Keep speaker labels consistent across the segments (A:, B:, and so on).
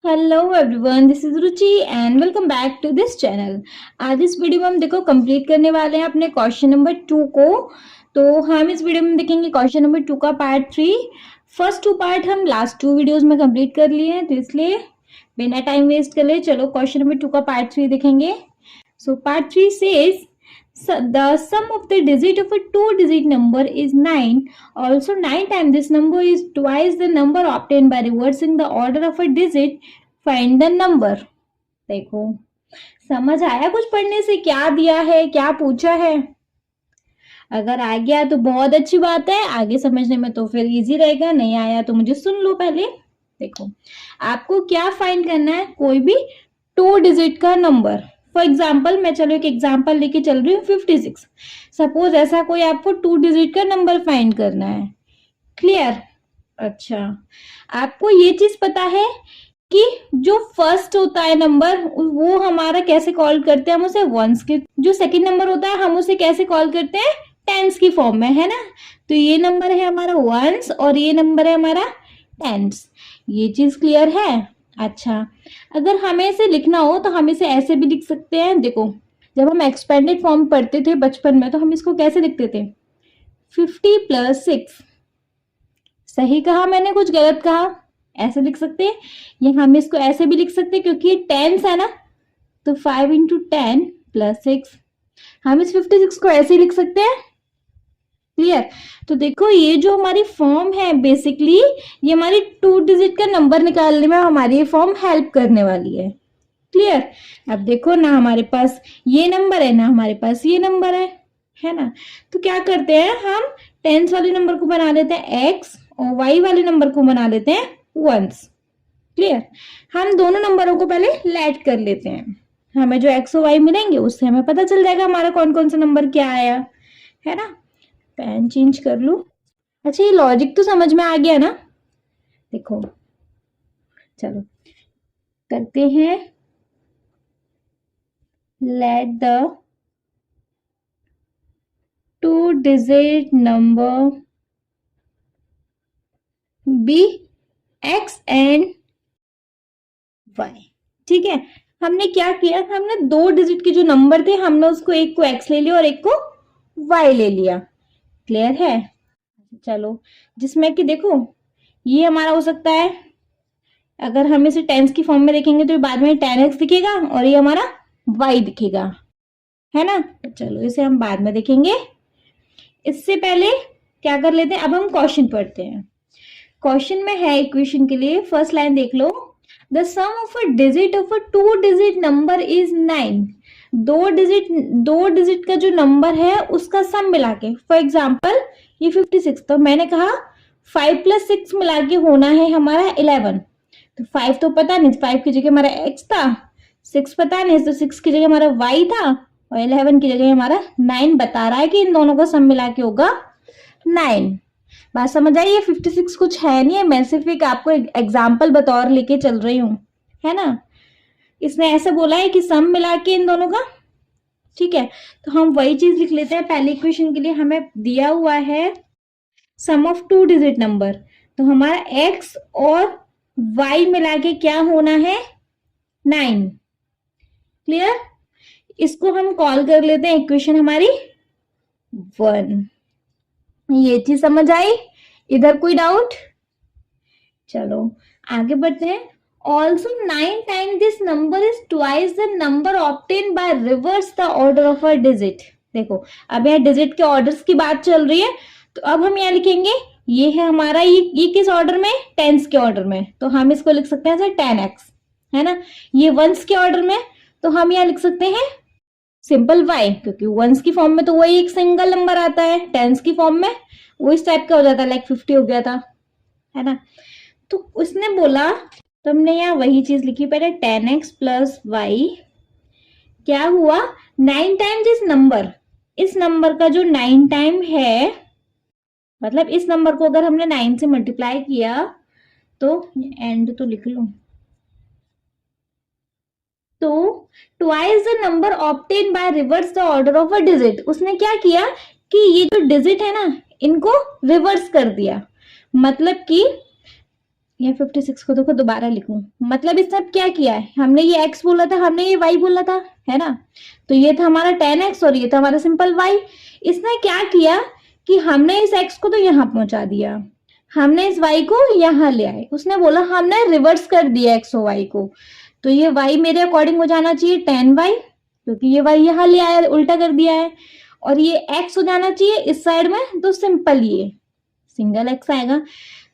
A: Hello everyone, this is Ruchi and welcome back to this channel. आज इस video में हम देखो कंप्लीट करने वाले हैं अपने क्वेश्चन नंबर 2 को। तो हम इस वीडियो में देखेंगे क्वेश्चन नंबर 2 का पार्ट 3। फर्स्ट 2 पार्ट हम लास्ट 2 वीडियोस में कंप्लीट कर लिए हैं, तो इसलिए बिना टाइम वेस्ट कर ले चलो क्वेश्चन नंबर 2 का पार्ट 3 देखेंगे। So part 3 says the sum of the digit of a two-digit number is 9. Also, 9 times this number is twice the number obtained by reversing the order of a digit. Find the number. देखो, समझ आया कुछ पढ़ने से? क्या दिया है, क्या पूछा है? अगर आ गया तो बहुत अच्छी बात है, आगे समझने में तो फिर इजी रहेगा। नहीं आया तो मुझे सुन लो पहले। देखो, आपको क्या फाइंड करना है? कोई भी 2 डिजिट का नंबर। फॉर एग्जाम्पल मैं चलो एक एग्जाम्पल लेके चल रही हूँ 56। सपोज ऐसा कोई आपको 2 डिजिट का नंबर फाइंड करना है। क्लियर? अच्छा, आपको ये चीज पता है कि जो फर्स्ट होता है नंबर वो हमारा कैसे कॉल करते हैं? हम उसे वंस के। जो सेकंड नंबर होता है हम उसे कैसे कॉल करते हैं? टेंस की फॉर्म में, है ना? तो ये नंबर है हमारा वंस और ये नंबर है हमारा टेंस। ये चीज क्लियर है? अच्छा, अगर हमें इसे लिखना हो तो हम इसे ऐसे भी लिख सकते हैं। देखो, जब हम एक्सपेंडेड फॉर्म पढ़ते थे बचपन में तो हम इसको कैसे लिखते थे? 50 + 6। सही कहा मैंने, कुछ गलत कहा? ऐसे लिख सकते हैं, या हम इसको ऐसे भी लिख सकते हैं क्योंकि ये टेंस है ना, तो 5 × 10 + 6। हम इस 56 को ऐसे ही लिख सकते हैं। क्लियर? तो देखो, ये जो हमारी फॉर्म है बेसिकली ये हमारी 2 डिजिट का नंबर निकालने में हमारी ये फॉर्म हेल्प करने वाली है। क्लियर? अब देखो ना, हमारे पास ये नंबर है ना हमारे पास ये नंबर है ना? तो क्या करते हैं, हम टेंस वाले नंबर को बना लेते हैं एक्स और वाई वाले नंबर को बना लेते हैं वंस। क्लियर? हम दोनों नंबरों को पहले लेट कर लेते हैं। हमें जो एक्स और वाई मिलेंगे उससे हमें पता चल जाएगा हमारा कौन कौन सा नंबर क्या आया, है ना? पेन चेंज कर लूं। अच्छा, ये लॉजिक तो समझ में आ गया ना? देखो, चलो करते हैं। Let the 2 digit number be x and y. ठीक है, हमने क्या किया, हमने 2 डिजिट के जो नंबर थे हमने उसको एक को एक्स ले लिया और एक को वाई ले लिया। क्लियर है? चलो, जिसमें कि देखो ये हमारा हो सकता है, अगर हम इसे टेंस की फॉर्म में देखेंगे तो बाद में 10x दिखेगा और ये हमारा y दिखेगा, है ना? तो चलो इसे हम बाद में देखेंगे। इससे पहले क्या कर लेते हैं, अब हम क्वेश्चन पढ़ते हैं। क्वेश्चन में है इक्वेशन के लिए फर्स्ट लाइन देख लो। The sum of a digit of a 2 digit number is 9। 2 digit का जो नंबर है उसका सम मिला के, फॉर एग्जाम्पल ये 56, तो मैंने कहा 5 + 6 मिला के होना है हमारा 11। तो 5 तो पता नहीं, 5 की जगह हमारा x था, 6 पता नहीं तो 6 की जगह हमारा y था और 11 की जगह हमारा 9 बता रहा है कि इन दोनों का सम मिला के होगा 9। बात समझ आई? ये 56 कुछ है नहीं है, मैं सिर्फ एक आपको एग्जाम्पल बतौर लेके चल रही हूँ, है ना? इसने ऐसे बोला है कि सम मिला के इन दोनों का। ठीक है, तो हम वही चीज लिख लेते हैं। पहले इक्वेशन के लिए हमें दिया हुआ है सम ऑफ 2 डिजिट नंबर, तो हमारा x और y मिला के क्या होना है? 9। क्लियर? इसको हम कॉल कर लेते हैं इक्वेशन हमारी 1। ये चीज समझ आई? इधर कोई डाउट? चलो आगे बढ़ते हैं। Also 9 time this number is twice the number obtain bye reverse the order of a digit. देखो, अब यहाँ डिजिट के ऑर्डर्स की बात चल रही है, तो अब हम यहाँ लिखेंगे ये है हमारा, ये किस ऑर्डर में? टेंस के ऑर्डर में, तो हम इसको लिख सकते हैं सर 10x, है ना? ये वंस के ऑर्डर में, तो हम यहाँ लिख सकते हैं सिंपल y, क्योंकि वंस की फॉर्म में तो वही एक सिंगल नंबर आता है, टेंस की फॉर्म में वो इस टाइप का हो जाता है, लाइक 50 हो गया था, है ना? तो उसने बोला, तो हमने यहाँ वही चीज लिखी पहले 10x + y। क्या हुआ? 9 टाइम्स इस नंबर का जो 9 टाइम है, मतलब इस नंबर को अगर हमने 9 से मल्टीप्लाई किया, तो एंड तो लिख लो, तो twice the number obtain bye reverse the order of a digit. उसने क्या किया कि ये जो डिजिट है ना इनको रिवर्स कर दिया, मतलब कि या 56 को देखो दोबारा लिखूं, मतलब इसने अब क्या किया है, हमने ये x बोला था, हमने ये y बोला था, है ना। तो ये था हमारा 10x और ये था हमारा सिंपल y। इसने क्या किया कि हमने इस x को तो यहाँ पहुंचा दिया, हमने इस y को यहाँ ले आए, उसने बोला हमने रिवर्स कर दिया x और y को, तो ये y मेरे अकॉर्डिंग हो जाना चाहिए 10y, क्योंकि ये y यहाँ ले आया, उल्टा कर दिया है, और ये x हो जाना चाहिए इस साइड में, तो सिंपल ये सिंगल x आएगा।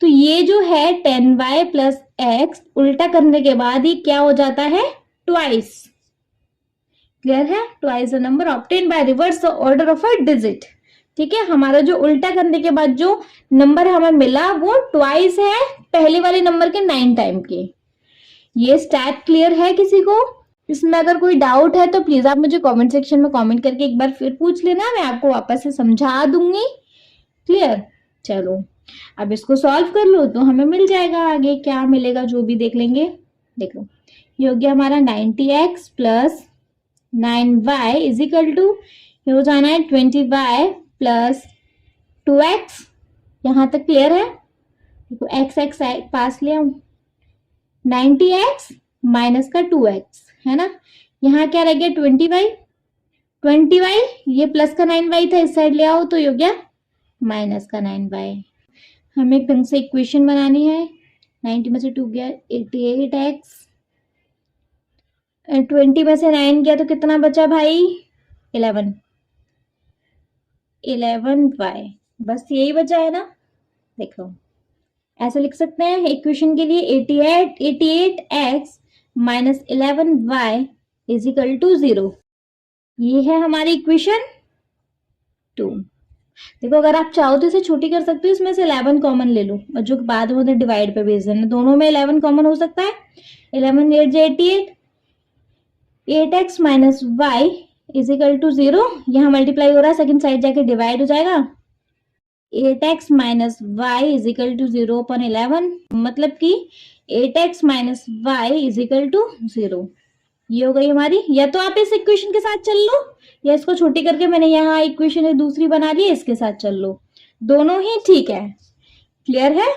A: तो ये जो है 10y प्लस x उल्टा करने के बाद ये क्या हो जाता है, ट्वाइस। क्लियर है, twice the number obtain bye reverse the order of a digit. ठीक है, हमारा जो उल्टा करने के बाद जो नंबर हमें मिला वो ट्वाइस है पहले वाले नंबर के 9 टाइम के। ये स्टेप क्लियर है किसी को? इसमें अगर कोई डाउट है तो प्लीज आप मुझे कमेंट सेक्शन में कमेंट करके एक बार फिर पूछ लेना, मैं आपको वापस से समझा दूंगी। क्लियर, चलो अब इसको सॉल्व कर लो तो हमें मिल जाएगा, आगे क्या मिलेगा जो भी देख लेंगे। देखो ये हो गया हमारा 90x plus 9y is equal to, ये हो जाना है 20y प्लस 2x। यहां तक क्लियर है? देखो x x पास ले आऊं, 90x माइनस का 2x है ना, यहाँ क्या रह गया 20y, 20y ये प्लस का 9y था, इस साइड ले आओ तो ये हो गया माइनस का 9y। हमें एक ढंग से इक्वेशन बनानी है, 90 में से 2 गया 88x, 20 में से 9 गया तो कितना बचा भाई 11, 11y, बस यही बचा है ना। देखो ऐसे लिख सकते हैं इक्वेशन के लिए 88x minus 11y is equal to 0। ये है हमारी इक्वेशन 2। देखो अगर आप चाहो तो इसे छोटी कर सकते हो, इसमें से 11 कॉमन ले लो और जो बाद में डिवाइड पे भेज देना, दोनों में 11 कॉमन हो सकता है। 11 8 88, 8x minus y is equal to 0, यहाँ मल्टीप्लाई हो रहा है, सेकंड साइड जाके डिवाइड हो जाएगा, 8x minus y is equal to 0 upon 11, मतलब कि 8x minus y is equal to 0। ये हो गई हमारी, या तो आप इस इक्वेशन के साथ चल लो या इसको छोटी करके मैंने यहाँ इक्वेशन दूसरी बना ली, इसके साथ चल लो, दोनों ही ठीक है। क्लियर है?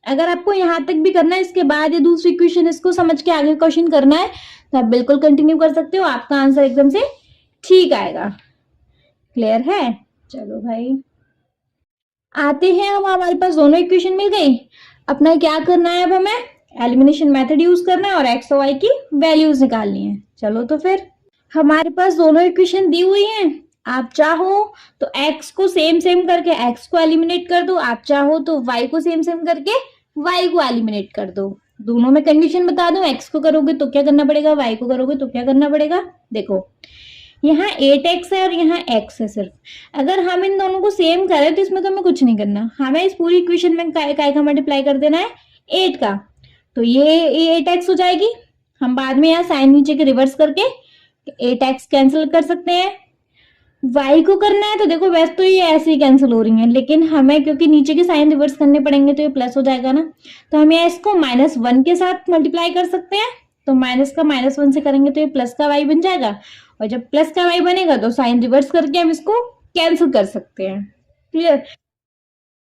A: अगर आपको यहाँ तक भी करना है, इसके बाद ये दूसरी इक्वेशन इसको समझ के आगे क्वेश्चन करना है तो आप बिल्कुल कंटिन्यू कर सकते हो, आपका आंसर एकदम से ठीक आएगा। क्लियर है? चलो भाई आते हैं, अब हमारे पास दोनों इक्वेशन मिल गई। अपना क्या करना है, अब हमें एलिमिनेशन मेथड यूज करना है और एक्स और वाई की वैल्यूज निकालनी है। चलो तो फिर हमारे पास दोनों इक्वेशन दी हुई हैं, आप चाहो तो x को सेम सेम करके x को एलिमिनेट कर दो, आप चाहो तो y को सेम सेम करके y को एलिमिनेट कर दो। दोनों में कंडीशन बता दूं, x को करोगे तो क्या करना पड़ेगा, y को करोगे तो क्या करना पड़ेगा। देखो यहाँ 8x है और यहाँ x है, सिर्फ अगर हम इन दोनों को सेम करें तो इसमें तो हमें कुछ नहीं करना, हमें इस पूरी इक्वेशन में काय का मल्टीप्लाई कर देना है 8 का, तो ये 8x हो जाएगी। हम बाद में यहाँ साइन नीचे के रिवर्स करके 8x कैंसिल कर सकते हैं। y को करना है तो देखो वैसे तो ये ऐसे ही कैंसिल हो रही है, लेकिन हमें क्योंकि नीचे के साइन रिवर्स करने पड़ेंगे तो ये प्लस हो जाएगा ना, तो हम यहाँ इसको -1 के साथ मल्टीप्लाई कर सकते हैं, तो माइनस का -1 से करेंगे तो ये प्लस का y बन जाएगा, और जब प्लस का y बनेगा तो साइन रिवर्स करके हम इसको कैंसिल कर सकते हैं। क्लियर?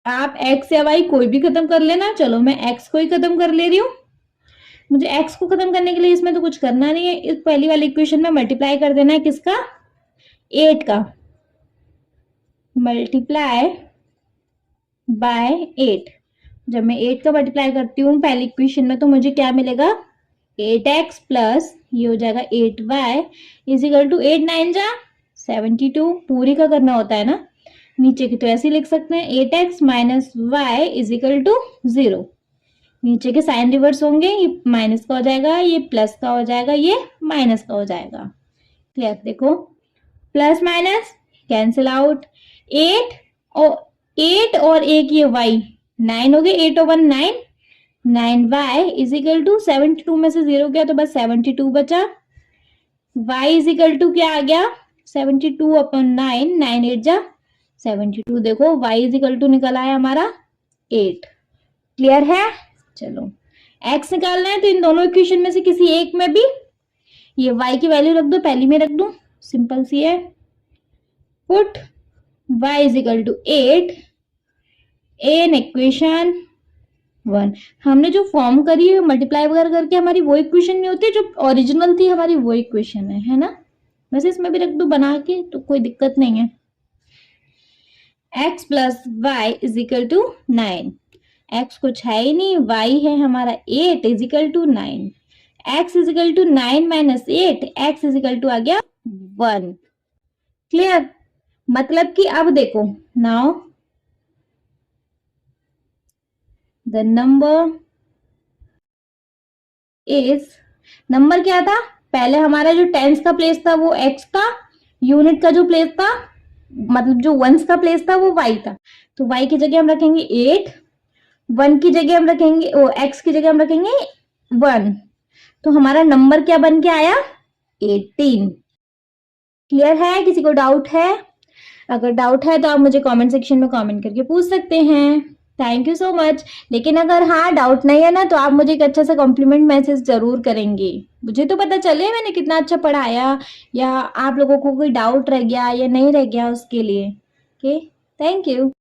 A: आप x या y कोई भी खत्म कर लेना, चलो मैं x को ही खत्म कर ले रही हूँ। मुझे x को खत्म करने के लिए इसमें तो कुछ करना नहीं है, इस पहली वाली इक्वेशन में मल्टीप्लाई कर देना है किसका, 8 का, मल्टीप्लाई बाय 8। जब मैं 8 का मल्टीप्लाई करती हूँ पहली इक्वेशन में तो मुझे क्या मिलेगा, 8x प्लस ये हो जाएगा 8y इज इक्वल टू 8 9 जा 72, पूरी का करना होता है ना, नीचे की तो ऐसे लिख सकते हैं 8x minus y is equal to 0, नीचे के साइन रिवर्स होंगे, ये माइनस का हो जाएगा, ये प्लस का हो जाएगा, ये माइनस का हो जाएगा। क्लियर? देखो प्लस माइनस कैंसिल आउट, 8 और एक ये y 9 हो गए, 8 और 1 9, 9y इज इक्वल टू 72 में से 0 गया तो बस 72 बचा, y इज इक्वल टू क्या आ गया 72 अपॉन 9, 9 8 जा 72, देखो y इज इक्वल टू निकला है हमारा 8। क्लियर है? चलो x निकालना है तो इन दोनों इक्वेशन में से किसी एक में भी ये y की वैल्यू रख दो, पहली में रख दो, सिंपल सी है, put y is equal to 8 in equation 1। हमने जो फॉर्म करी है मल्टीप्लाई वगैरह करके हमारी वो इक्वेशन नहीं होती, जो ओरिजिनल थी हमारी वो इक्वेशन है ना। वैसे इसमें भी रख दो बना के तो कोई दिक्कत नहीं है। x plus y is equal to 9। x कुछ है ही नहीं, y है हमारा 8 is equal to 9। x is equal to 9 minus 8, x is equal to आ गया 1। क्लियर? मतलब कि अब देखो, now the number is, number क्या था पहले हमारा, जो टेंस का प्लेस था वो x था, यूनिट का जो प्लेस था मतलब जो वंस का प्लेस था वो y था, तो y की जगह हम रखेंगे 8, 1 की जगह हम रखेंगे, x की जगह हम रखेंगे 1, तो हमारा नंबर क्या बन के आया 18। क्लियर है? किसी को डाउट है? अगर डाउट है तो आप मुझे कमेंट सेक्शन में कमेंट करके पूछ सकते हैं। Thank you so much. लेकिन अगर हाँ डाउट नहीं है ना तो आप मुझे एक अच्छा सा कॉम्प्लीमेंट मैसेज जरूर करेंगे, मुझे तो पता चले मैंने कितना अच्छा पढ़ाया, या आप लोगों को कोई डाउट रह गया या नहीं रह गया उसके लिए। Okay, thank you.